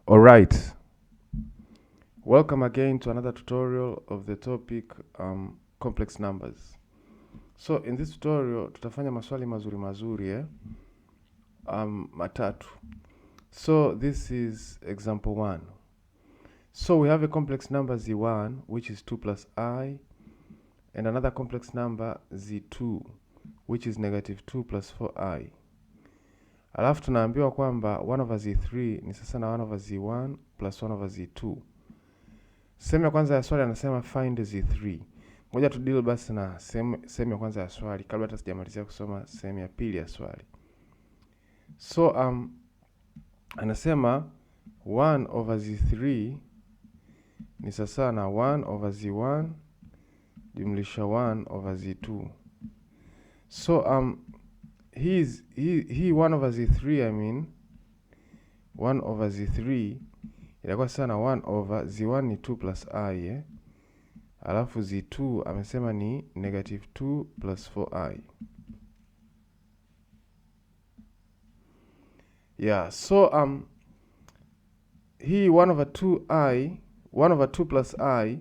Alright, welcome again to another tutorial of the topic complex numbers. So in this tutorial tutafanya maswali mazuri matatu. So this is example 1. So we have a complex number z1 which is 2 plus I, and another complex number z2 which is negative 2 plus 4i. Alafu tunaambiwa kwamba 1 over z3 ni sasa na 1 over z1 plus 1 over z2. Sehemu ya kwanza ya swali anasema find z3. Ngoja tu deal basi na sehemu ya kwanza ya swali kabla hata sijamalizia kusoma sehemu ya pili ya swali. So anasema 1 over z3 ni sasa na 1 over z1 jumlisha 1 over z2. So hii 1 over z3, I mean 1 over z3 itakuwa sana 1 over z1 ni 2 plus I, alafu z2 amesema ni negative 2 plus 4i. Yeah, so hii 1 over 2i, 1 over 2 plus I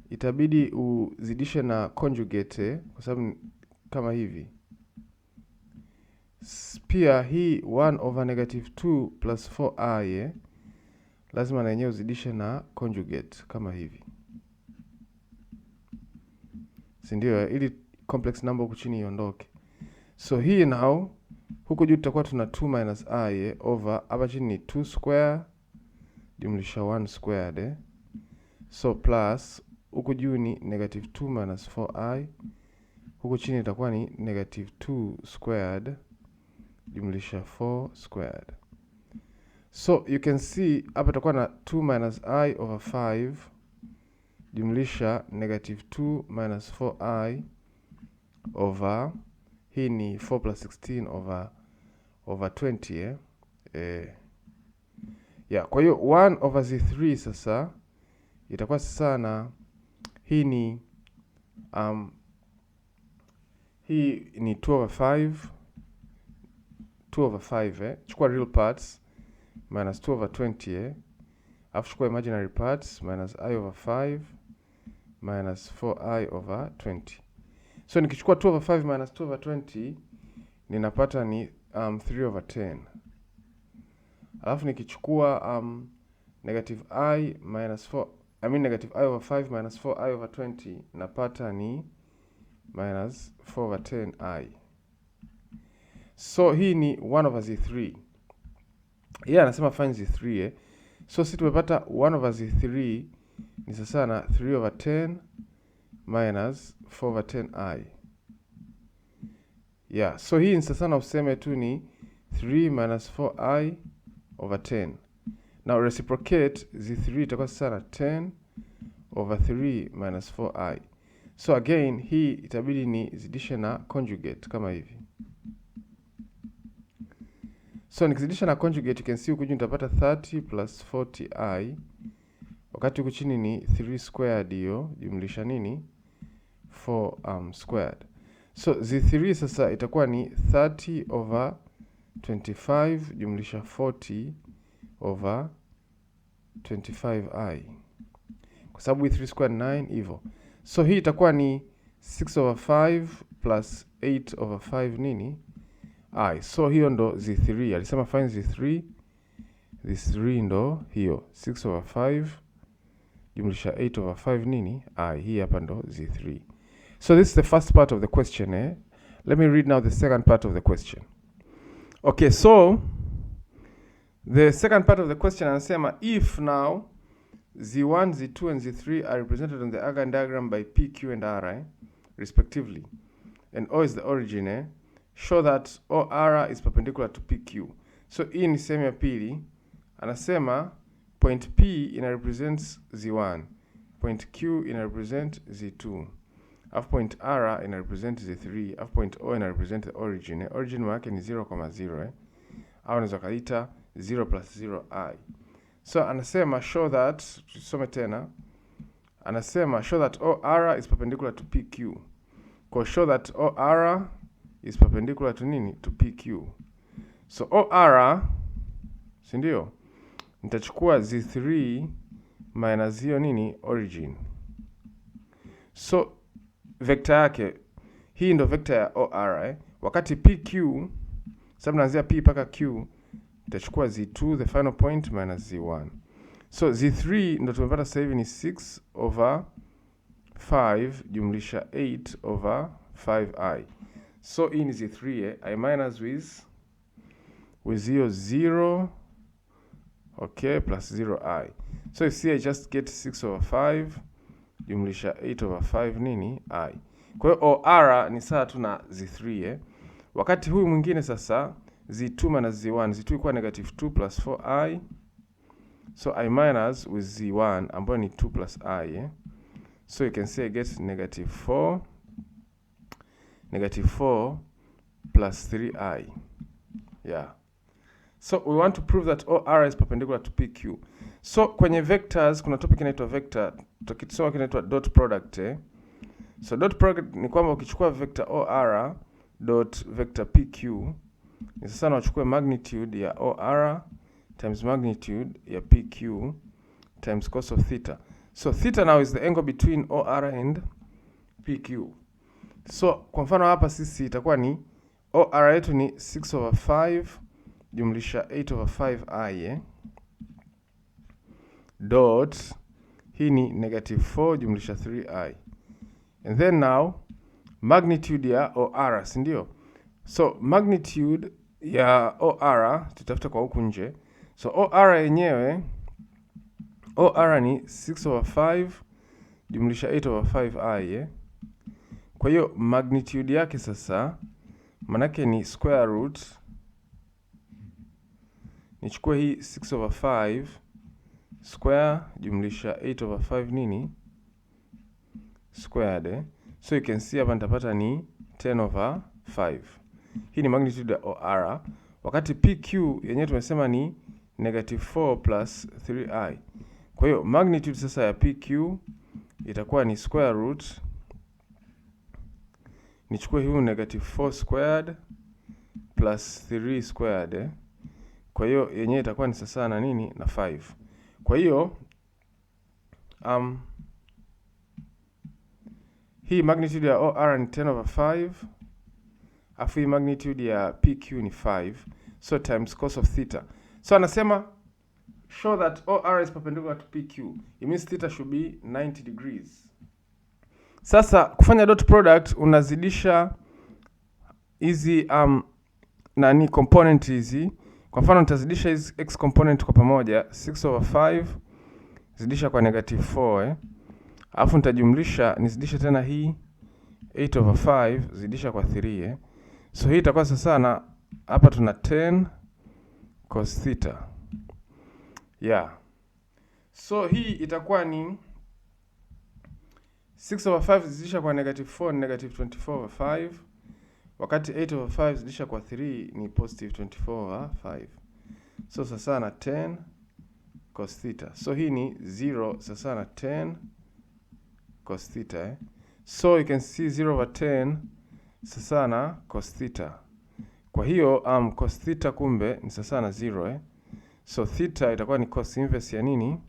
itabidi uzidishe na conjugate kwa sababu kama hivi. Pia hii 1 over negative 2 plus 4i lazima na yenyewe uzidishe na conjugate kama hivi, si ndio? Ili complex number huku chini iondoke. So hii now huku juu tutakuwa tuna 2 minus I over hapa chini ni 2 square jumlisha 1 squared. So plus huku juu ni negative 2 minus 4i, huku chini itakuwa ni negative 2 squared jumlisha 4 squared. So you can see hapa itakuwa na 2 minus I over 5 jumlisha negative 2 minus 4i over hii ni 4 plus 16 over 20 yeah, kwa hiyo 1 over z3 sasa itakuwa sana hii ni 2 over 5 chukua real parts minus 2 over 20 alafu chukua imaginary parts minus I over 5 minus 4i over 20. So nikichukua 2 over 5 minus 2 over 20 ninapata ni 3 over 10. Alafu nikichukua negative I minus 4, I mean negative I over 5 minus 4i over 20 napata ni minus 4 over 10i. So hii ni 1 over z3. Yeah, anasema find z3 So sisi tumepata 1 over z3 ni sasa na 3 over 10 minus 4 over 10i. Yeah, so hii ni sasa na useme tu ni 3 minus 4i over 10. Now reciprocate z3 itakuwa sasa na 10 over 3 minus 4i. So again hii itabidi ni zidishe na conjugate kama hivi. So nikizidisha na conjugate you can see huku juu nitapata 30 plus 40i, wakati huku chini ni 3 squared hiyo jumlisha nini 4 squared. So z3 sasa itakuwa ni 30 over 25 jumlisha 40 over 25i, kwa sababu 3 squared 9 hivyo. So hii itakuwa ni 6 over 5 plus 8 over 5 nini I. So hiyo ndo z3. Alisema find z3. Z3 ndo hiyo 6 over 5 jumlisha 8 over 5 nini I. Hii hapa ndo z3. So this is the first part of the question. Let me read now the second part of the question. Okay, so the second part of the question anasema if now z1, z2 and z3 are represented on the Argand diagram by P, Q and R respectively, and O is the origin, show that OR is perpendicular to PQ. So hii ni sehemu ya pili. Anasema point P ina represents Z1, point Q ina represent Z2, alafu point R ina represent Z3, alafu point O ina represent the origin. Origin wake ni 0,0 au unaweza kaita 0 plus 0i. So anasema show that, tusome tena. Anasema show that OR is perpendicular to PQ. Kwa show that OR is perpendicular to nini? To PQ. So OR, si ndio? nitachukua z3 minus hiyo nini origin. So vector yake hii ndo vector ya OR wakati PQ, sababu naanzia P mpaka Q, nitachukua z2 the final point minus z1. So z3 ndo tumepata sasa hivi ni 6 over 5 jumlisha 8 over 5i. So hii ni z3 I minus with hiyo 0, okay, plus 0i. So you see I just get 6 over 5 jumlisha 8 over 5 nini i. Kwa hiyo OR ni sawa tu na z3 wakati huyu mwingine sasa z2 minus z1, z2 ilikuwa negative 2 plus 4i. So I minus with z1 ambayo ni 2 plus i So you can say I get negative 4 plus 3i. Yeah. So we want to prove that OR is perpendicular to PQ. So kwenye vectors kuna topic inaitwa vector, tukisoma kinaitwa dot product So dot product ni kwamba ukichukua vector OR dot vector PQ ni sasa unachukua magnitude ya OR times magnitude ya PQ times cos of theta. So theta now is the angle between OR and PQ. So kwa mfano hapa sisi itakuwa ni OR yetu ni 6 over 5 jumlisha 8 over 5i dot hii ni negative 4 jumlisha 3i. And then now magnitude ya OR, si ndio? So magnitude ya OR tutafuta kwa huku nje. So OR yenyewe OR ni 6 over 5 jumlisha 8 over 5i Kwa hiyo magnitude yake sasa manake ni square root, nichukue hii 6 over 5 square jumlisha 8 over 5 nini squared So you can see hapa nitapata ni 10 over 5. Hii ni magnitude ya OR. Wakati PQ yenyewe tumesema ni negative 4 plus 3i. Kwa hiyo magnitude sasa ya PQ itakuwa ni square root, nichukue hii negative 4 squared plus 3 squared Kwa hiyo yenyewe itakuwa ni sasa na nini na 5. Kwa hiyo hii magnitude ya OR ni 10 over 5 afu hii magnitude ya PQ ni 5 so times cos of theta. So anasema show that OR is perpendicular to PQ. It means theta should be 90 degrees. Sasa kufanya dot product unazidisha hizi nani component hizi. Kwa mfano nitazidisha hizi x component kwa pamoja 6 over 5 zidisha kwa negative 4 Alafu nitajumlisha nizidisha tena hii 8 over 5 zidisha kwa 3 So hii itakuwa sasa na hapa tuna 10 cos theta. Yeah. So hii itakuwa ni 6 over 5 zidisha kwa negative 4 ni negative 24 over 5 wakati 8 over 5 zidisha kwa 3 ni positive 24 over 5. So sasa na 10 cos theta. So hii ni 0 sasa na 10 cos theta So you can see 0 over 10 sasa na cos theta. Kwa hiyo cos theta kumbe ni sasa na 0 So theta itakuwa ni cos inverse ya nini?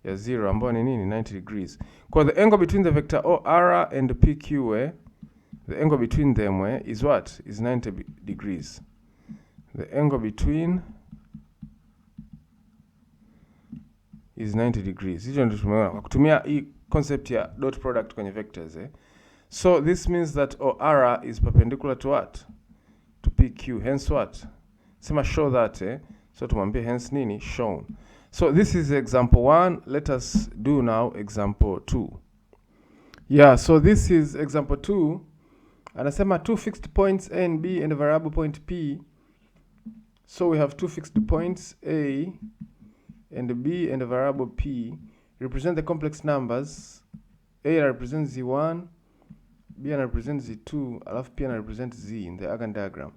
Ya 0 ambayo ni nini? 90 degrees. Kwa the angle between the vector OR and PQ the angle between them is what? Is 90 degrees. The angle between is 90 degrees. Hicho ndio tumeona kwa kutumia hii concept ya dot product kwenye vectors So this means that OR is perpendicular to what? To PQ. Hence what? Sema show that So tumwambie hence nini? Shown. So this is example 1. Let us do now example 2. Yeah, so this is example 2. Anasema two fixed points A and B and a variable point P. So we have two fixed points A and B and a variable P. Represent the complex numbers. A represents Z1, B represents Z2, alafu P represents Z in the Argand diagram.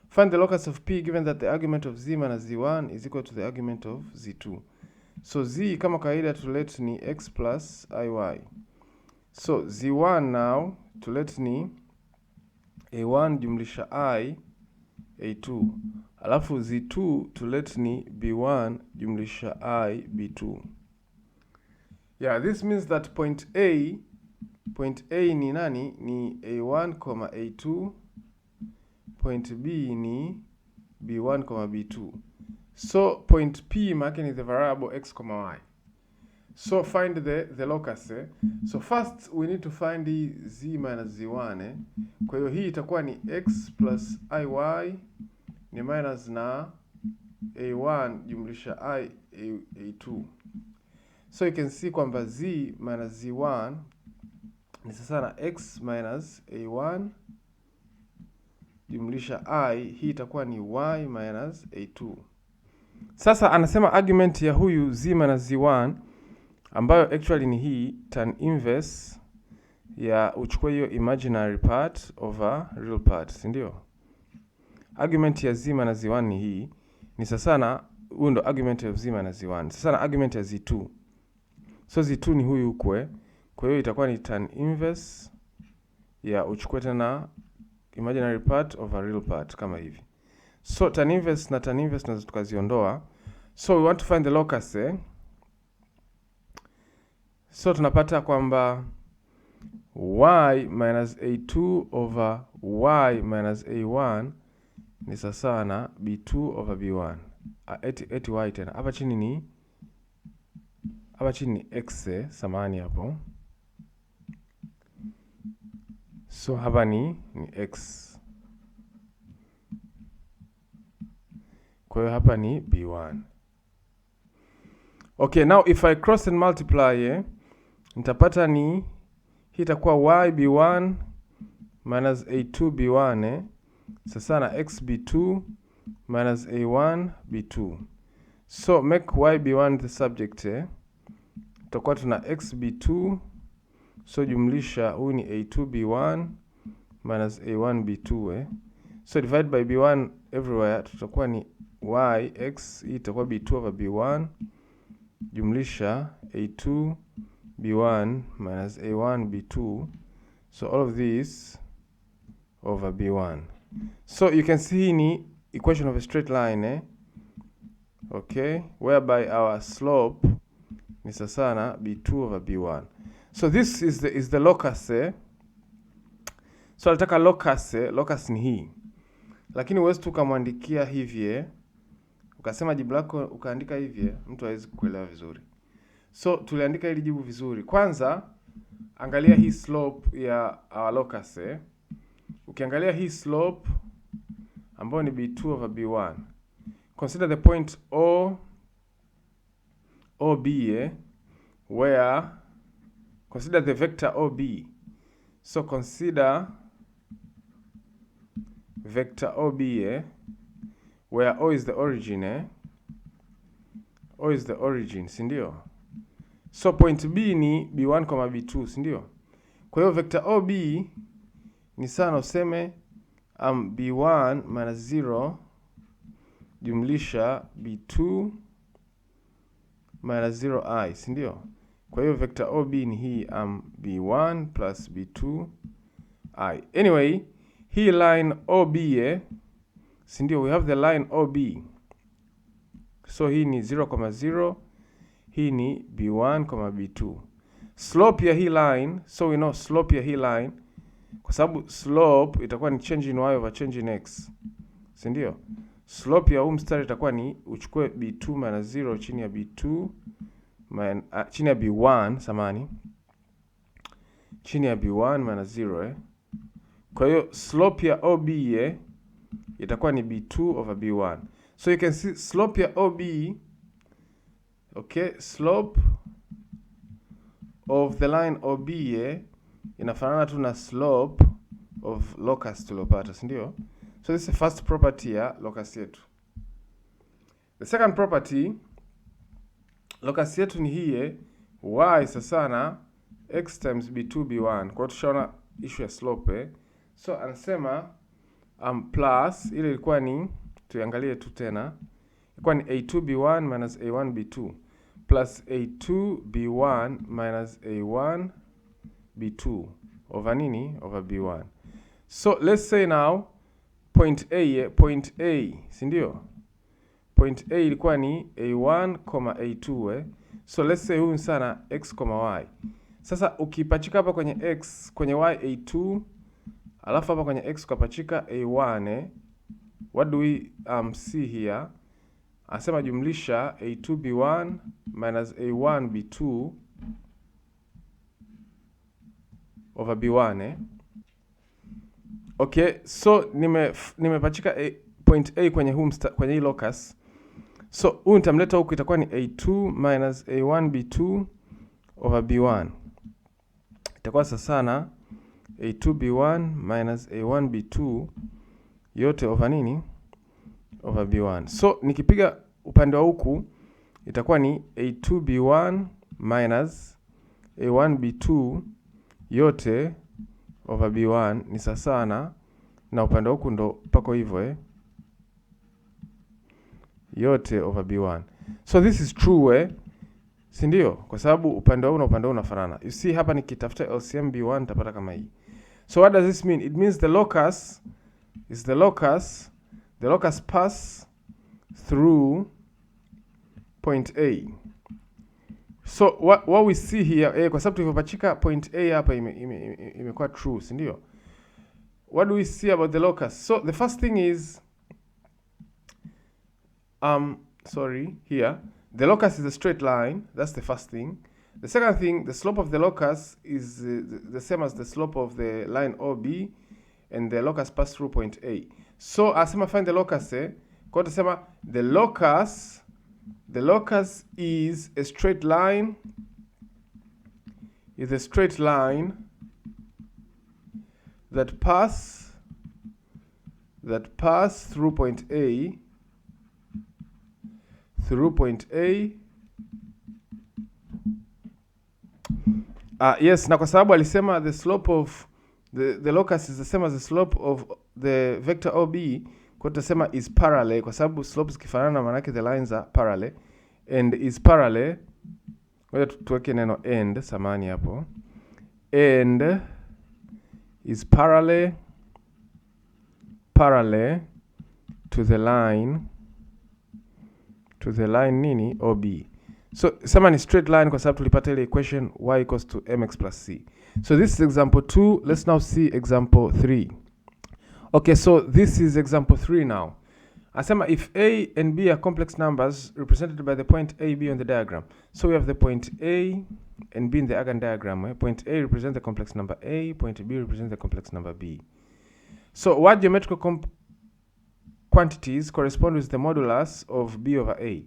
Find the locus of P given that the argument of Z minus Z1 is equal to the argument of Z2. So Z kama kawaida tulete ni X plus IY. So Z1 now tulete ni A1 jumlisha I A2. Alafu Z2 tulete ni B1 jumlisha I B2. Yeah, this means that point A ni nani? Ni A1, A2. Point B ni B1, B2. So point P maana ni the variable x, y. So find the locus. So first we need to find z minus z1. Kwa hiyo hii itakuwa ni x plus iy ni minus na a1 jumlisha a2. So you can see kwamba z minus z1 ni sasa na x minus a1 jumlisha I, hii itakuwa ni y minus a2. Sasa anasema argument ya huyu z minus z1 ambayo actually ni hii tan inverse ya uchukue hiyo imaginary part over real part, si ndio? Argument ya z minus z1 ni hii, ni sasa na huo ndo argument ya z minus z1. Sasa na argument ya z2. So z2 ni huyu ukwe. Kwa hiyo itakuwa ni tan inverse ya uchukue tena imaginary part over real part kama hivi. So tan inverse na tan inverse nazo tukaziondoa. So we want to find the locus. So tunapata kwamba y minus a2 over y minus a1 ni sawa na b2 over b1. Eti y tena. Hapa chini ni x, samahani hapo. So hapa ni x. Kwa hiyo hapa ni b1. Okay, now if I cross and multiply, nitapata ni hii itakuwa y b1 minus a2 b1 sasa na x b2 minus a1 b2. So make y b1 the subject. Tutakuwa tuna x b2, so jumlisha huu ni a2 b1 minus a1 b2. So divide by b1 everywhere, tutakuwa ni y x, hii itakuwa b2 over b1 jumlisha a2 b1 minus a1 b2. So all of this over b1. So you can see ni equation of a straight line, okay, whereby our slope ni sasa na b2 over b1. So this is the locus. So nataka locus ni hii. Lakini uwezi tu kumwandikia hivi, ukasema jibu lako ukaandika hivi, mtu hawezi kuelewa vizuri. So tuliandika hili jibu vizuri. Kwanza angalia hii slope ya our locus. Ukiangalia hii slope ambayo ni b2 over b1. Consider the point OB, where consider the vector OB. So consider vector OB, where O is the origin, O is the origin, si ndio? So point B ni B1, B2, si ndio? Kwa hiyo vector OB ni sana useme B1 minus 0 jumlisha B2 minus 0i, si ndio? Kwa hiyo vector OB ni hii B1 plus B2 I. Anyway, hii line OB, si ndio? We have the line OB. So hii ni 0, 0. Hii ni B1, B2. Slope ya hii line, so we know slope ya hii line, kwa sababu slope itakuwa ni change in y over change in x. Si ndio? Slope ya huu mstari itakuwa ni uchukue B2 minus 0 chini ya B2 chini ya B1, samani. Chini ya B1 minus 0, Kwa hiyo slope ya OB itakuwa ni B2 over B1. So you can see slope ya OB, okay, slope of the line OB inafanana tu na slope of locus tuliopata, si ndio? So this is the first property ya locus yetu. The second property, locus yetu ni hii y sasa na x times b2 b1. Kwa hiyo tushaona issue ya slope. So anasema plus ile ilikuwa ni, tuangalie tu tena, ilikuwa ni a2 b1 minus a1 b2 plus a2 b1 minus a1 b2 over nini? Over b1. So let's say now point A, si ndio? Point A ilikuwa ni A1, A2 So let's say huyu sana x, y. Sasa ukipachika hapa kwenye x, kwenye y A2, alafu hapa kwenye x ukapachika A1 what do we see here? Anasema jumlisha A2B1 minus A1B2 over B1 Okay, so nimepachika point A kwenye kwenye hii locus. So huu nitamleta huku itakuwa ni A2 minus A1B2 over B1. Itakuwa sana A2B1 minus A1B2 yote over nini? Over B1. So nikipiga upande wa huku itakuwa ni A2B1 minus A1B2 yote over B1 ni sana na upande wa huku ndo pako hivyo yote over B1. So this is true si ndio? Kwa sababu upande huu na upande huu unafanana. You see hapa nikitafuta LCM B1 nitapata kama hii. So what does this mean? It means the locus is the locus pass through point A. So what we see here kwa sababu tulipopachika point A hapa imekuwa true, si ndio? What do we see about the locus? So the first thing is here the locus is a straight line. That's the first thing. The second thing, the slope of the locus is the same as the slope of the line OB, and the locus pass through point A. So asema find the locus kwa tusema the locus is a straight line, that pass through point A, yes, na kwa sababu alisema the slope of the locus is the same as the slope of the vector OB, kwa tutasema is parallel, kwa sababu slopes zikifanana maana yake the lines are parallel, and is parallel. Ngoja tuweke neno and samani hapo. And is parallel to the line nini OB. So sema ni straight line kwa sababu tulipata ile equation y equals to mx plus c. So this is example 2. Let's now see example 3. Okay, so this is example 3 now. Asema if A and B are complex numbers represented by the point A, B on the diagram. So we have the point A and B in the Argand diagram. Point A represents the complex number A, point B represents the complex number B. So what geometrical quantities correspond with the modulus of B over A?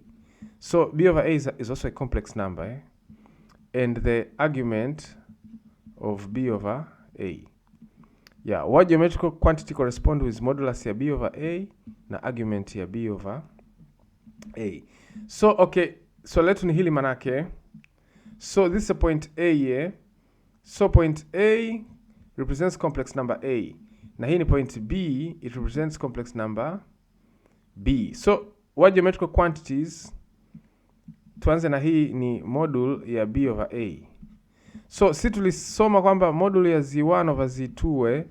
So B over A is also a complex number, and the argument of B over A. Yeah, what geometrical quantity correspond with modulus ya B over A na argument ya B over A? So okay, so letu ni hili manake. So this is a point A here. So point A represents complex number A. Na hii ni point B, it represents complex number B. So what geometrical quantities, tuanze na hii ni module ya B over A. So si tulisoma kwamba module ya Z1 over Z2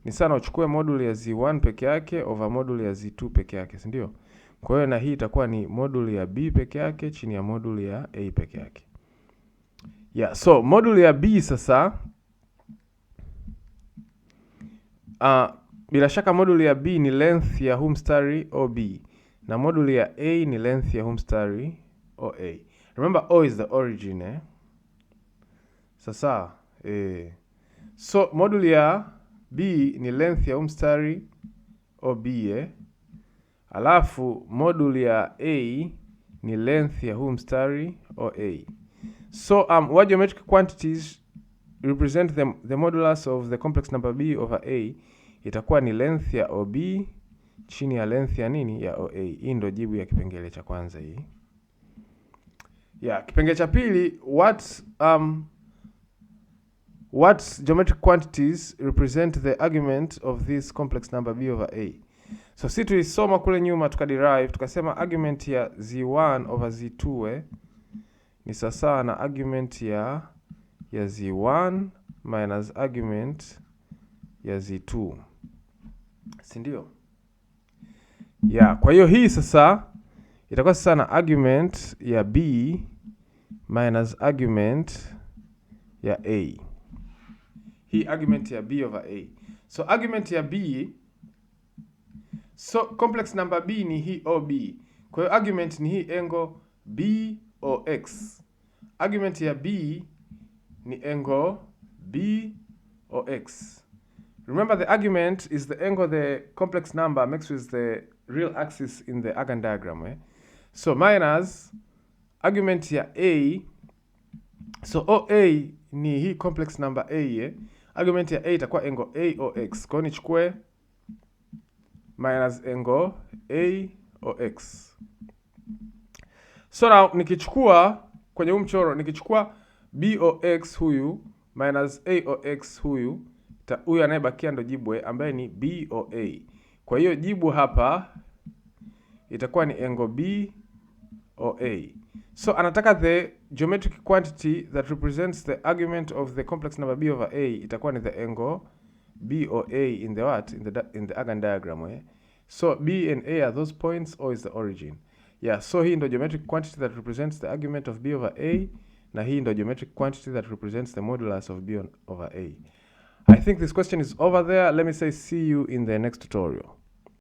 ni sana uchukue module ya Z1 peke yake over module ya Z2 peke yake, si ndio? Kwa hiyo na hii itakuwa ni module ya B peke yake chini ya module ya A peke yake. Yeah, so module ya B sasa bila shaka module ya B ni length ya huu mstari OB na module ya A ni length ya huu mstari OA. Remember O is the origin Sasa so module ya B ni length ya huu mstari OB alafu module ya A ni length ya huu mstari OA. So what geometric quantities represent the modulus of the complex number B over A? Itakuwa ni length ya OB chini ya length ya nini ya OA. Hii ndio jibu ya kipengele cha kwanza hii. Yeah, kipengele cha pili, what geometric quantities represent the argument of this complex number B over A? So si tulisoma kule nyuma tukaderive tukasema argument ya Z1 over Z2 ni sawa na argument ya Z1 minus argument ya Z2. Si ndio? Yeah, kwa hiyo hii sasa itakuwa sasa na argument ya b minus argument ya a. Hii argument ya b over a. So argument ya b, so complex number b ni hii OB. Kwa hiyo argument ni hii angle BOX. Argument ya b ni angle BOX. Remember, the argument is the angle the complex number makes with the real axis in the Argand diagram. So minus argument ya a, so OA ni hii complex number a. Argument ya a itakuwa angle AOX. Kwa hiyo nichukue minus angle AOX. So now nikichukua kwenye huu mchoro, nikichukua BOX huyu minus AOX huyu anayebakia ndo jibu ambaye ni BOA. Kwa hiyo jibu hapa itakuwa ni angle BOA. So anataka the geometric quantity that represents the argument of the complex number b over a itakuwa ni the angle BOA in the what? In the Argand diagram. So B and A are those points, O is the origin. Yeah, so hii ndo geometric quantity that represents the argument of b over a, na hii ndo geometric quantity that represents the modulus of b over a. I think this question is over there. Let me say see you in the next tutorial.